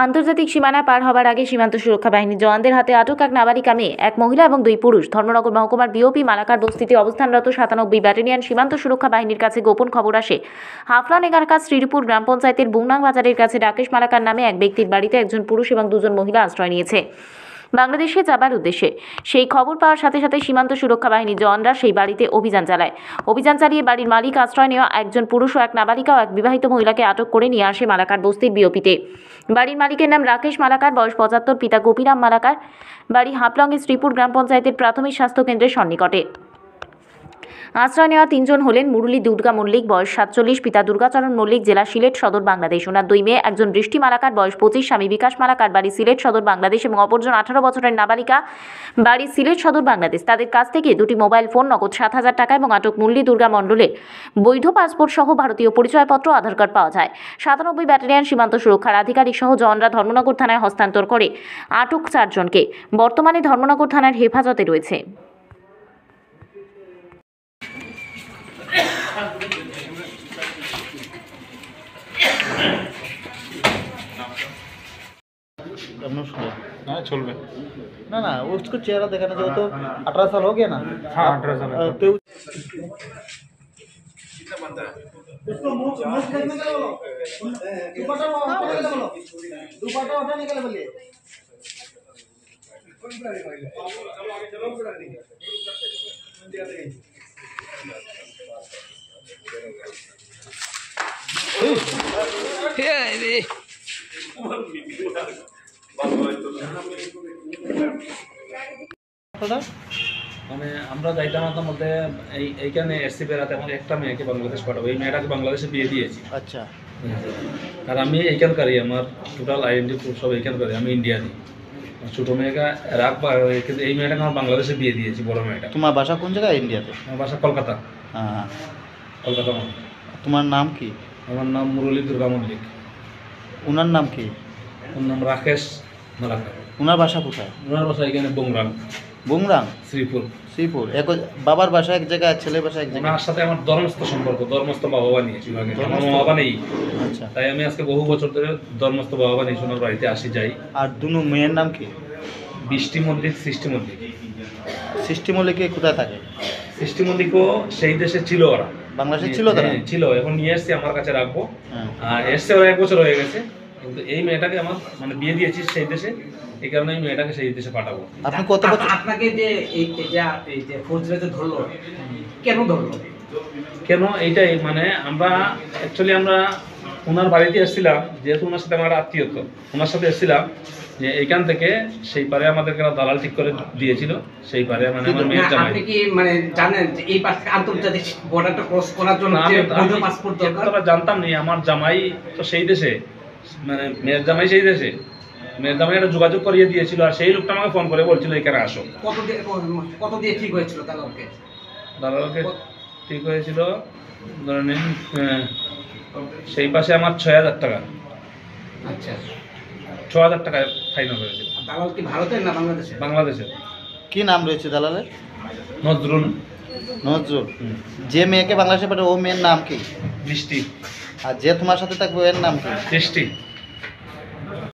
আন্তর্জাতিক সীমানা পার হবার আগে সীমান্ত সুরক্ষা বাহিনীর জওয়ানদের হাতে আটক এক নাবালিকা মেয়ে, এক মহিলা এবং 2 পুরুষ। ধর্মনগর মহকুমার বিওপি মালাকার বস্তিতে অবস্থানরত 97 ব্যাটালিয়ন সীমান্ত সুরক্ষা বাহিনীর কাছে গোপন খবর আসে হাফলং এলাকার শ্রীপুর গ্রাম পঞ্চায়েতের বুংনাং বাজারের কাছে রাকেশ মালাকার নামে এক ব্যক্তির বাড়িতে একজন পুরুষ এবং 2 জন মহিলা আশ্রয় নিয়েছে বাংলাদেশে যাবার উদ্দেশ্যে। সেই খবর পাওয়ার সাথে সাথে সীমান্ত সুরক্ষা বাহিনীর জওয়ানরা সেই বাড়িতে অভিযান চালায়। অভিযান চালিয়ে বাড়ির মালিক, আশ্রয় নেওয়া একজন পুরুষ ও এক নাবালিকা ও এক বিবাহিত মহিলাকে আটক করে নিয়ে আসে মালাকার বস্তির বিওপিতে। বাড়ির মালিকের নাম রাকেশ মালাকার, বয়স 75, পিতা গোপীরাম মালাকার, বাড়ি হাফলংয়ের শ্রীপুর গ্রাম পঞ্চায়েতের প্রাথমিক স্বাস্থ্য কেন্দ্রের সন্নিকটে। আশ্রয় নেওয়া 3 জন হলেন মুরলী দুর্গা মল্লিক, বয়স 47, পিতা দুর্গাচরণ মল্লিক, জেলা সিলেট সদর, বাংলাদেশ। ওনার 2 মেয়ে, একজন বৃষ্টি মালাকার, বয়স 25, স্বামী বিকাশ মালাকার, বাড়ি সিলেট সদর, বাংলাদেশ, এবং অপরজন 18 বছরের নাবালিকা, বাড়ি সিলেট সদর, বাংলাদেশ। তাদের কাছ থেকে 2টি মোবাইল ফোন, নগদ 7,000 টাকা এবং আটক মুরলী দুর্গা মণ্ডলের বৈধ পাসপোর্ট সহ ভারতীয় পরিচয়পত্র, আধার কার্ড পাওয়া যায়। 97 ব্যাটালিয়ন সীমান্ত সুরক্ষার আধিকারিক সহ জওয়ানরা ধর্মনগর থানায় হস্তান্তর করে আটক 4 জনকে। বর্তমানে ধর্মনগর থানার হেফাজতে রয়েছে। हाँ चल ना ना उसको चेहरा देखा ना जो तो 18 साल हो गया ना। हाँ 18 साल तो इसको मुंह देखने के बोलो, दुपट्टा उठाने के लिए बोलिए। মানে আমরা যাইতাম না মধ্যে এইখানে এসসি বেড়াতে আমার একটা মেয়েকে বাংলাদেশ পাঠাবো, এই মেয়েটাকে বাংলাদেশে বিয়ে দিয়েছি। আচ্ছা, আর আমি এইখানকারই, আমার টোটাল আইডেন্টি সব এইখানকারই, আমি ইন্ডিয়া দিই। ছোটো মেয়েকে রাখবা, কিন্তু এই মেয়েটাকে আমার বাংলাদেশে বিয়ে দিয়েছি, বড় মেয়েটা। তোমার বাসা কোন জায়গায়? ইন্ডিয়াতে? আমার বাসা কলকাতা। হ্যাঁ, কলকাতা। তোমার নাম কি? আমার নাম মুরলী দুর্গা মল্লিক। ওনার নাম কি? ওর নাম রাকেশ মালাকার। ওনার বাসা কোথায়? ওনার বাসা এখানে বুংরাং, বুংরাং, শ্রীপুর। শ্রীপুর। এক বাবার বাসা এক জায়গায়, ছেলের বাসা এক জায়গায়। ওনার সাথে আমার ধর্মস্থ সম্পর্ক, ধর্মস্থ বাবা নিয়েছি। আমার মা বাবা নেই। আচ্ছা, তাই আমি আজকে বহু বছর ধরে ধর্মস্থ বাবা নিয়েছি, ওনার বাড়িতে আসি যাই। আর দুনো মেয়ের নাম কি? বৃষ্টি মল্লিক, সৃষ্টি মল্লিক। সৃষ্টি মল্লিক কোথায় থাকে? সৃষ্টি মল্লিকও সেই দেশে ছিল, ওরা বাংলাদেশে ছিল তারা? ছিল, এখন নিয়ে এসছি আমার কাছে রাখবো। হ্যাঁ। আর এসছে ওরা 1 বছর হয়ে গেছে, কিন্তু এই মেয়েটাকে আমার মানে বিয়ে দিয়েছি সেই দেশে, এই কারণে এই মেয়েটাকে সেই দেশে পাঠাবো। আপনি কত বছর? আপনাকে যে এই যে ফৌজরা যে ধরলো, কেন ধরলো? কেন এইটাই মানে আমরা অ্যাকচুয়ালি আমরা ওনার বাড়িতে এসেছিলাম, যেহেতু ওনার সাথে আমার আত্মীয়ত্ব, ওনার সাথে এসেছিলাম যে এইখান থেকে সেই পারে আমাদেরকে দালাল ঠিক করে দিয়েছিল, সেই পারে মানে আমার মেয়ের জামাই। আপনি কি মানে জানেন যে এই পাশ থেকে আন্তর্জাতিক বর্ডারটা ক্রস করার জন্য যে বৈধ পাসপোর্ট দরকার? আমি জানতাম না, আমার জামাই তো সেই দেশে, মানে মেয়ের জামাই সেই দেশে, মেয়ের জামাই একটা যোগাযোগ করিয়ে দিয়েছিল। আর সেই লোকটা আমাকে ফোন করে বলছিল এখানে আসো। কত দিয়ে ঠিক হয়েছিল দালালকে? দালালকে ঠিক হয়েছিল ধরে নিন সেই পাশে আমার 6,000 টাকা। আচ্ছা, 6,000 টাকায় ফাইনাল হয়েছিল। দালাল কি ভারতের না বাংলাদেশে? বাংলাদেশের। কি নাম রয়েছে দালালের? নজরুল। নজরুল। যে মেয়েকে বাংলাদেশে পাঠাবে ও মেয়ের নাম কি? বৃষ্টি। আর যে তোমার সাথে থাকবে এর নাম কি? বৃষ্টি।